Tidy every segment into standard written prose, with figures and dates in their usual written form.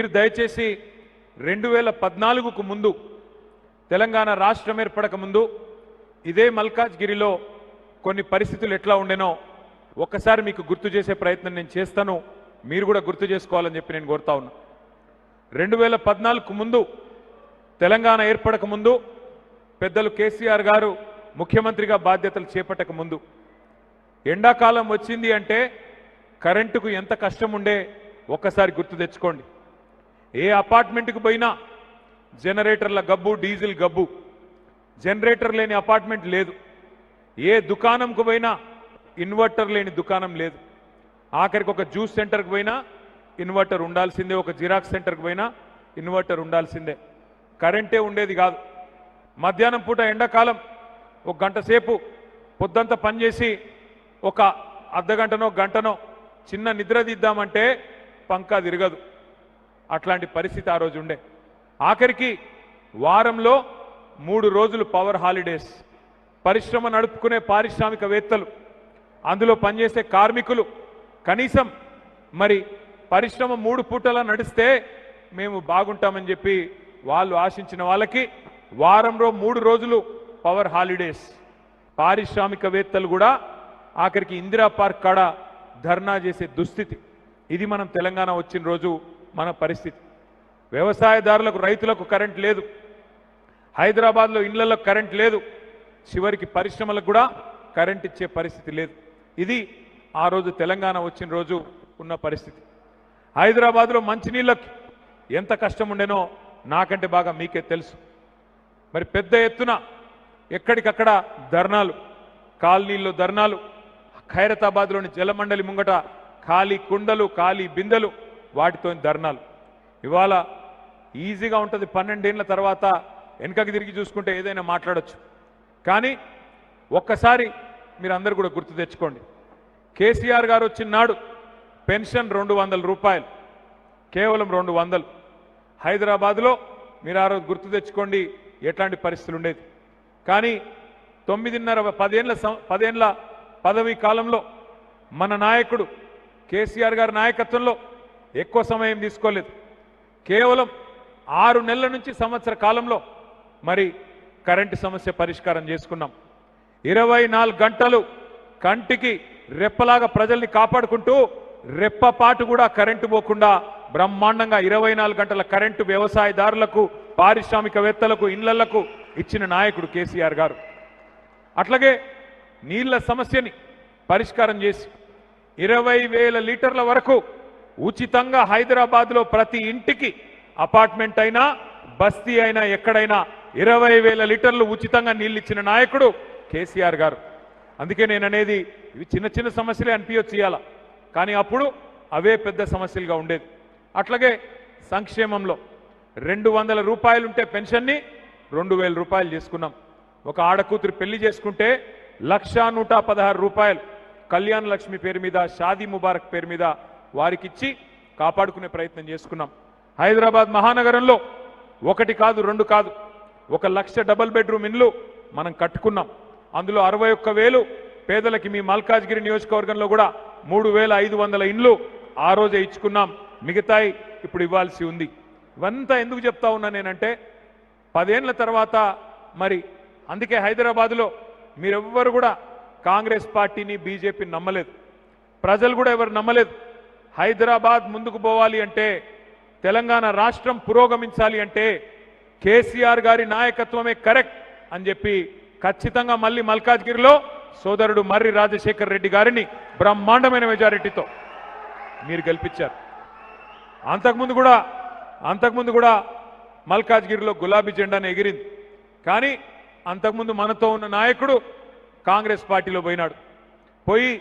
మీరు దయచేసి 2014కు ముందు తెలంగాణ రాష్ట్రం ఏర్పడక ముందు ఇదే మల్కాజ్గిరిలో కొన్ని పరిస్థితులు ఎట్లా ఉండేనో ఒక్కసారి మీకు గుర్తు చేసే ప్రయత్నం నేను చేస్తాను. మీరు కూడా గుర్తు చేసుకోవాలని చెప్పి నేను కోరుతా ఉన్నా. 2014కు ముందు తెలంగాణ ఏర్పడక ముందు పెద్దలు కేసీఆర్ గారు ముఖ్యమంత్రిగా బాధ్యతలు చేపట్టక ముందు ఎండాకాలం వచ్చింది అంటే కరెంటుకు ఎంత కష్టం ఉండే ఒక్కసారి గుర్తు తెచ్చుకోండి. ఏ అపార్ట్మెంట్కి పోయినా జనరేటర్ల గబ్బు, డీజిల్ గబ్బు. జనరేటర్ లేని అపార్ట్మెంట్ లేదు. ఏ దుకాణంకు పోయినా ఇన్వర్టర్ లేని దుకాణం లేదు. ఆఖరికి ఒక జ్యూస్ సెంటర్కి పోయినా ఇన్వర్టర్ ఉండాల్సిందే, ఒక జిరాక్స్ సెంటర్కి పోయినా ఇన్వర్టర్ ఉండాల్సిందే. కరెంటే ఉండేది కాదు. మధ్యాహ్నం పూట ఎండాకాలం ఒక గంట సేపు పొద్దంతా పనిచేసి ఒక అర్ధగంటనో గంటనో చిన్న నిద్ర తీద్దామంటే పంకా తిరగదు. అట్లాంటి పరిస్థితి ఆ రోజు ఉండే. ఆఖరికి వారంలో 3 రోజులు పవర్ హాలిడేస్. పరిశ్రమ నడుపుకునే పారిశ్రామికవేత్తలు, అందులో పనిచేసే కార్మికులు కనీసం మరి పరిశ్రమ 3 పూటలా నడిస్తే మేము బాగుంటామని చెప్పి వాళ్ళు ఆశించిన వాళ్ళకి వారంలో 3 రోజులు పవర్ హాలిడేస్. పారిశ్రామికవేత్తలు కూడా ఆఖరికి ఇందిరా పార్క్ కాడ ధర్నా చేసే దుస్థితి. ఇది మనం తెలంగాణ వచ్చిన రోజు మన పరిస్థితి. వ్యవసాయదారులకు, రైతులకు కరెంట్ లేదు. హైదరాబాద్లో ఇళ్లలో కరెంట్ లేదు. చివరికి పరిశ్రమలకు కూడా కరెంట్ ఇచ్చే పరిస్థితి లేదు. ఇది ఆ రోజు తెలంగాణ వచ్చిన రోజు ఉన్న పరిస్థితి. హైదరాబాద్లో మంచినీళ్ళకి ఎంత కష్టం ఉండేనో నాకంటే బాగా మీకే తెలుసు. మరి పెద్ద ఎత్తున ఎక్కడికక్కడ ధర్నాలు, కాలనీల్లో ధర్నాలు, ఖైరతాబాద్లోని జలమండలి ముంగట ఖాళీ కుండలు, ఖాళీ బిందెలు, వాటితో ధర్నాలు. ఇవాళ ఈజీగా ఉంటుంది. 12 ఏళ్ల తర్వాత వెనకకి తిరిగి చూసుకుంటే ఏదైనా మాట్లాడొచ్చు. కానీ ఒక్కసారి మీరు అందరూ కూడా గుర్తు తెచ్చుకోండి. కేసీఆర్ గారు వచ్చిన నాడు పెన్షన్ 200 రూపాయలు, కేవలం 200. హైదరాబాద్లో మీరు ఆ రోజు గుర్తు తెచ్చుకోండి ఎట్లాంటి పరిస్థితులు ఉండేది. కానీ 10 ఏళ్ల పదవీ కాలంలో మన నాయకుడు కేసీఆర్ గారి నాయకత్వంలో ఎక్కువ సమయం తీసుకోలేదు. కేవలం 6 నెలల నుంచి సంవత్సర కాలంలో మరి కరెంటు సమస్య పరిష్కారం చేసుకున్నాం. 24 గంటలు కంటికి రెప్పలాగా ప్రజల్ని కాపాడుకుంటూ రెప్పపాటు కూడా కరెంటు పోకుండా బ్రహ్మాండంగా 24 గంటల కరెంటు వ్యవసాయదారులకు, పారిశ్రామికవేత్తలకు, ఇళ్లకు ఇచ్చిన నాయకుడు కేసీఆర్ గారు. అట్లాగే నీళ్ల సమస్యని పరిష్కారం చేసి 20,000 లీటర్ల వరకు ఉచితంగా హైదరాబాద్లో ప్రతి ఇంటికి, అపార్ట్మెంట్ అయినా బస్తీ అయినా ఎక్కడైనా 20,000 లీటర్లు ఉచితంగా నీళ్ళు ఇచ్చిన నాయకుడు కేసీఆర్ గారు. అందుకే నేను అనేది ఇవి చిన్న చిన్న సమస్యలే అనిపించచ్చు ఇవాళ, కానీ అప్పుడు అవే పెద్ద సమస్యలుగా ఉండేది. అట్లాగే సంక్షేమంలో 200 రూపాయలు ఉంటే పెన్షన్ని 2,000 రూపాయలు చేసుకున్నాం. ఒక ఆడకూతురు పెళ్లి చేసుకుంటే 1,116 రూపాయలు కళ్యాణ లక్ష్మి పేరు మీద, షాదీ ముబారక్ పేరు మీద వారికి ఇచ్చి కాపాడుకునే ప్రయత్నం చేసుకున్నాం. హైదరాబాద్ మహానగరంలో 1 కాదు 2 కాదు 1,00,000 డబుల్ బెడ్రూమ్ ఇండ్లు మనం కట్టుకున్నాం. అందులో 61,000 పేదలకి మీ మల్కాజ్గిరి నియోజకవర్గంలో కూడా 3,500 ఇండ్లు ఆ రోజే ఇచ్చుకున్నాం. మిగతాయి ఇప్పుడు ఇవ్వాల్సి ఉంది. ఇవంతా ఎందుకు చెప్తా ఉన్నా నేనంటే 10 ఏళ్ల తర్వాత మరి అందుకే హైదరాబాద్లో మీరెవ్వరు కూడా కాంగ్రెస్ పార్టీని, బీజేపీని నమ్మలేదు. ప్రజలు కూడా ఎవరు నమ్మలేదు. హైదరాబాద్ ముందుకు పోవాలి అంటే, తెలంగాణ రాష్ట్రం పురోగమించాలి అంటే కేసీఆర్ గారి నాయకత్వమే కరెక్ట్ అని చెప్పి ఖచ్చితంగా మళ్ళీ మల్కాజ్గిరిలో సోదరుడు మర్రి రాజశేఖర్ రెడ్డి గారిని బ్రహ్మాండమైన మెజారిటీతో మీరు గెలిపించారు. అంతకుముందు కూడా మల్కాజ్గిరిలో గులాబీ జెండాను ఎగిరింది. కానీ అంతకుముందు మనతో ఉన్న నాయకుడు కాంగ్రెస్ పార్టీలో పోయినాడు. పోయి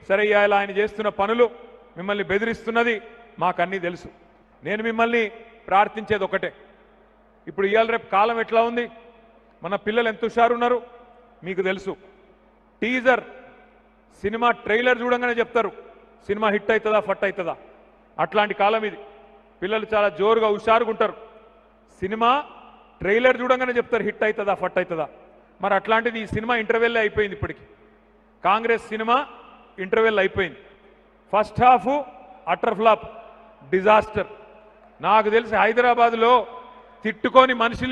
సరే ఇవాళ ఆయన చేస్తున్న పనులు, మిమ్మల్ని బెదిరిస్తున్నది మాకన్నీ తెలుసు. నేను మిమ్మల్ని ప్రార్థించేది ఒకటే, ఇప్పుడు ఇవాళ రేపు కాలం ఎట్లా ఉంది, మన పిల్లలు ఎంత హుషారున్నారు మీకు తెలుసు. టీజర్ సినిమా ట్రైలర్ చూడంగానే చెప్తారు సినిమా హిట్ అవుతుందా ఫట్ అవుతుందా. అట్లాంటి కాలం ఇది. పిల్లలు చాలా జోరుగా హుషారుగా ఉంటారు. సినిమా ట్రైలర్ చూడంగానే చెప్తారు హిట్ అవుతుందా ఫట్ అవుతుందా. మరి అట్లాంటిది ఈ సినిమా ఇంటర్వెల్ అయిపోయింది. ఇప్పటికి కాంగ్రెస్ సినిమా ఇంటర్వెల్ అయిపోయింది. First half utter flop, disaster. నాకు తెలిసి హైదరాబాద్లో తిట్టుకోని మనిషి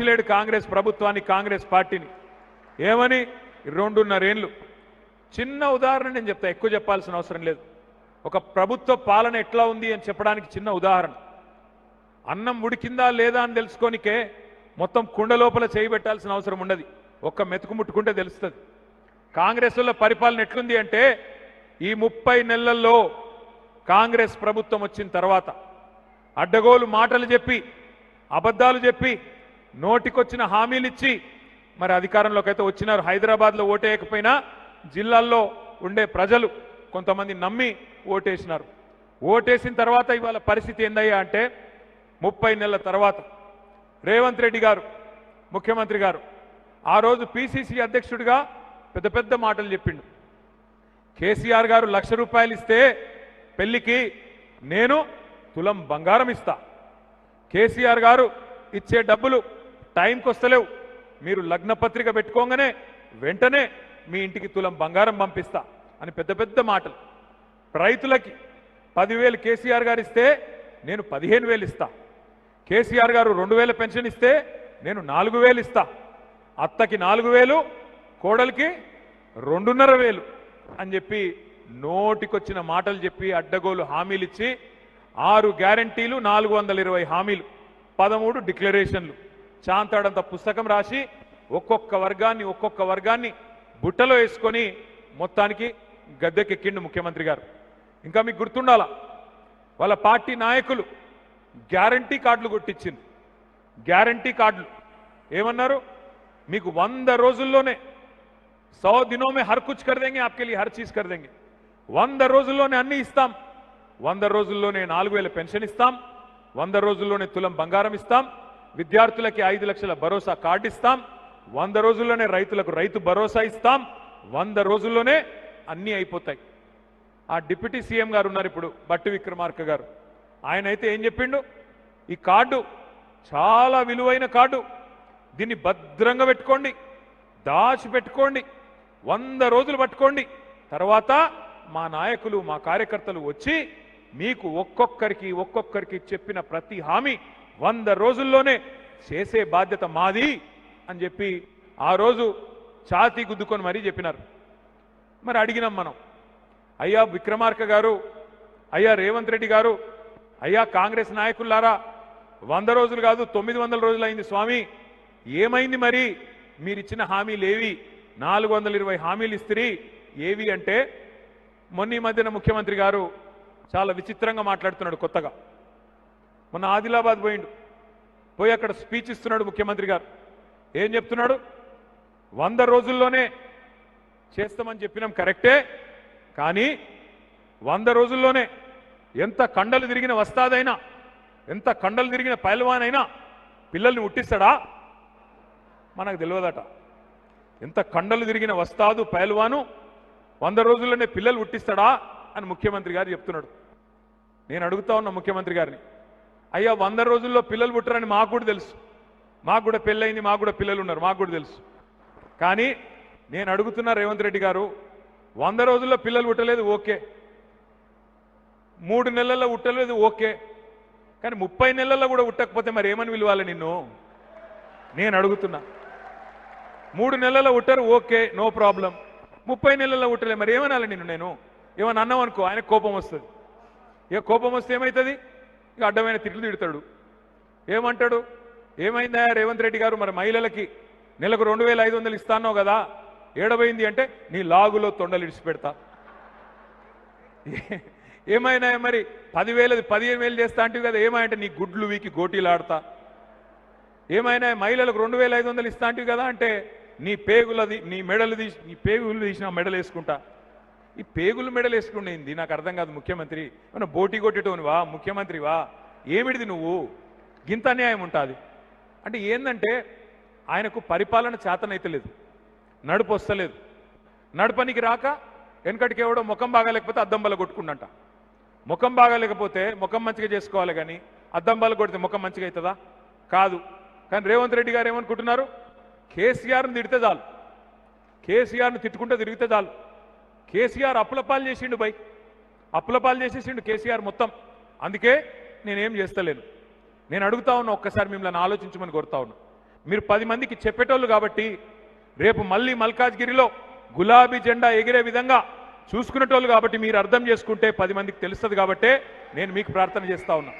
లేడు కాంగ్రెస్ ప్రభుత్వాన్ని, కాంగ్రెస్ పార్టీని. ఏమని 2.5 ఏళ్ళు. చిన్న ఉదాహరణ నేను చెప్తా, ఎక్కువ చెప్పాల్సిన అవసరం లేదు. ఒక ప్రభుత్వ పాలన ఎట్లా ఉంది అని చెప్పడానికి చిన్న ఉదాహరణ. అన్నం ఉడికిందా లేదా అని తెలుసుకోనికే మొత్తం కుండ లోపల చేయబెట్టాల్సిన అవసరం ఉండదు. ఒక్క మెతుకు ముట్టుకుంటే తెలుస్తుంది. కాంగ్రెస్ వల్ల పరిపాలన ఎట్లుంది అంటే, ఈ 30 నెలల్లో కాంగ్రెస్ ప్రభుత్వం వచ్చిన తర్వాత అడ్డగోలు మాటలు చెప్పి, అబద్ధాలు చెప్పి, నోటికొచ్చిన హామీలు ఇచ్చి మరి అధికారంలోకి అయితే వచ్చినారు. హైదరాబాద్లో ఓటేయకపోయినా జిల్లాల్లో ఉండే ప్రజలు కొంతమంది నమ్మి ఓటేసినారు. ఓటేసిన తర్వాత ఇవాళ పరిస్థితి ఏందయ్యా అంటే, 30 నెలల తర్వాత రేవంత్ రెడ్డి గారు ముఖ్యమంత్రి గారు ఆ రోజు పిసిసి అధ్యక్షుడిగా పెద్ద పెద్ద మాటలు చెప్పిండు. కేసీఆర్ గారు ₹1,00,000 ఇస్తే పెళ్లికి నేను తులం బంగారం ఇస్తా. కేసీఆర్ గారు ఇచ్చే డబ్బులు టైంకి వస్తలేవు, మీరు లగ్న పత్రిక పెట్టుకోగానే వెంటనే మీ ఇంటికి తులం బంగారం పంపిస్తా అని పెద్ద పెద్ద మాటలు. రైతులకి 10,000 కేసీఆర్ గారు ఇస్తే నేను 15,000 ఇస్తా. కేసీఆర్ గారు 2,000 పెన్షన్ ఇస్తే నేను 4,000 ఇస్తా. అత్తకి 4,000, కోడలికి 2,500 అని చెప్పి నోటికొచ్చిన మాటలు చెప్పి అడ్డగోలు హామీలు ఇచ్చి 6 గ్యారంటీలు, 420 హామీలు, 13 డిక్లరేషన్లు, చాంతాడంత పుస్తకం రాసి ఒక్కొక్క వర్గాన్ని బుట్టలో వేసుకొని మొత్తానికి గద్దెకెక్కిండు ముఖ్యమంత్రి గారు. ఇంకా మీకు గుర్తుండాలా, వాళ్ళ పార్టీ నాయకులు గ్యారంటీ కార్డులు కొట్టించింది. గ్యారంటీ కార్డులు ఏమన్నారు, మీకు 100 రోజుల్లోనే 100 दिनों में हर कुछ कर देंगे, आपके लिए हर चीज कर देंगे. 100 రోజుల్లోనే అన్ని ఇస్తాం. 100 రోజుల్లోనే 4,000 పెన్షన్ ఇస్తాం. 100 రోజుల్లోనే తులం బంగారం ఇస్తాం. విద్యార్థులకి 5 లక్షల భరోసా కార్డు ఇస్తాం. 100 రోజుల్లోనే రైతులకు రైతు భరోసా ఇస్తాం. 100 రోజుల్లోనే అన్నీ అయిపోతాయి. ఆ డిప్యూటీ సీఎం గారు ఉన్నారు ఇప్పుడు, బట్టి విక్రమార్క గారు. ఆయన అయితే ఏం చెప్పిండు, ఈ కార్డు చాలా విలువైన కార్డు, దీన్ని భద్రంగా పెట్టుకోండి, దాచిపెట్టుకోండి, 100 రోజులు పట్టుకోండి, తర్వాత మా నాయకులు మా కార్యకర్తలు వచ్చి మీకు ఒక్కొక్కరికి చెప్పిన ప్రతి హామీ 100 రోజుల్లోనే చేసే బాధ్యత మాది అని చెప్పి ఆ రోజు ఛాతీ గుద్దుకొని మరీ చెప్పినారు. మరి అడిగినాం మనం, అయ్యా విక్రమార్క గారు, అయ్యా రేవంత్ రెడ్డి గారు, అయ్యా కాంగ్రెస్ నాయకులారా, 100 రోజులు కాదు 900 రోజులు అయింది స్వామి, ఏమైంది మరి మీరిచ్చిన హామీలు ఏవి? 420 హామీలు ఇస్తిరి ఏవి అంటే, మొన్న ఈ మధ్యన ముఖ్యమంత్రి గారు చాలా విచిత్రంగా మాట్లాడుతున్నాడు. కొత్తగా మొన్న ఆదిలాబాద్ పోయి అక్కడ స్పీచ్ ఇస్తున్నాడు ముఖ్యమంత్రి గారు. ఏం చెప్తున్నాడు, 100 రోజుల్లోనే చేస్తామని చెప్పినాం కరెక్టే, కానీ 100 రోజుల్లోనే ఎంత కండలు తిరిగిన వస్తాదైనా, ఎంత కండలు తిరిగిన పైల్వానైనా పిల్లల్ని ఉట్టిస్తాడా? మనకు తెలియదట. ఎంత కండలు తిరిగిన వస్తాదు పైల్వాను 100 రోజుల్లోనే పిల్లలు ఉట్టిస్తాడా అని ముఖ్యమంత్రి గారు చెప్తున్నాడు. నేను అడుగుతా ఉన్నా ముఖ్యమంత్రి గారిని, అయ్యా 100 రోజుల్లో పిల్లలు పుట్టరని మాకు కూడా తెలుసు, మాకు కూడా పెళ్ళయింది, మాకు కూడా పిల్లలు ఉన్నారు, మాకు కూడా తెలుసు. కానీ నేను అడుగుతున్నా రేవంత్ రెడ్డి గారు, 100 రోజుల్లో పిల్లలు పుట్టలేదు ఓకే, 3 నెలల్లో పుట్టలేదు ఓకే, కానీ 30 నెలల్లో కూడా పుట్టకపోతే మరి ఏమని విలువాలి నిన్ను? నేను అడుగుతున్నా. 3 నెలల్లో పుట్టారు ఓకే, నో ప్రాబ్లం, 30 నెలల్లో పుట్టలే మరి ఏమనాలి నిన్ను? నేను ఏమని అన్నాం అనుకో, ఆయన కోపం వస్తుంది. ఇక కోపం వస్తే ఏమవుతుంది? ఇక అడ్డమైన తిట్లు తిడతాడు. ఏమంటాడు, ఏమైందా రేవంత్ రెడ్డి గారు, మరి మహిళలకి నెలకు 2,500 ఇస్తానో కదా, ఏడబోయింది అంటే నీ లాగులో తొండలు ఇడిచిపెడతా. ఏమైనా మరి 10,000 15,000 చేస్తా అంటే కదా, ఏమంటే నీ గుడ్లు వీకి గోటీలాడతా. ఏమైనా మహిళలకు 2,500 ఇస్తా అంటే కదా అంటే నీ పేగులది, నీ మెడలు తీసి, నీ పేగులు తీసిన మెడలు వేసుకుంటా. ఈ పేగులు మెడలు వేసుకునేది నాకు అర్థం కాదు. ముఖ్యమంత్రి ఏమన్నా బోటీ కొట్టేటోనివా? ముఖ్యమంత్రివా? ఏమిడిది నువ్వు? గింత అన్యాయం ఉంటుంది అంటే ఏందంటే, ఆయనకు పరిపాలన చేతనైతే లేదు, నడుపు వస్తలేదు. నడపనికి రాక వెనకటికి ఎవడో ముఖం బాగాలేకపోతే అద్దం బల కొట్టుకుండంట. ముఖం బాగాలేకపోతే ముఖం మంచిగా చేసుకోవాలి, కానీ అద్దం బల కొడితే ముఖం మంచిగా అవుతుందా? కాదు. కానీ రేవంత్ రెడ్డి గారు ఏమనుకుంటున్నారు, కేసీఆర్ని తిడితే చాలు, కేసీఆర్ని తిట్టుకుంటే తిరిగితే చాలు. కేసీఆర్ అప్పులపాలు చేసిండు, అప్పులపాలు చేసేసిండు కేసీఆర్ మొత్తం. అందుకే నేనేం చేస్తలేను. నేను అడుగుతా ఉన్నా, ఒక్కసారి మిమ్మల్ని ఆలోచించమని కోరుతా ఉన్నా. మీరు 10 మందికి చెప్పేటోళ్ళు కాబట్టి రేపు మళ్ళీ మల్కాజ్గిరిలో గులాబీ జెండా ఎగిరే విధంగా చూసుకునేటోళ్ళు కాబట్టి మీరు అర్థం చేసుకుంటే 10 మందికి తెలుస్తుంది కాబట్టే నేను మీకు ప్రార్థన చేస్తా ఉన్నా.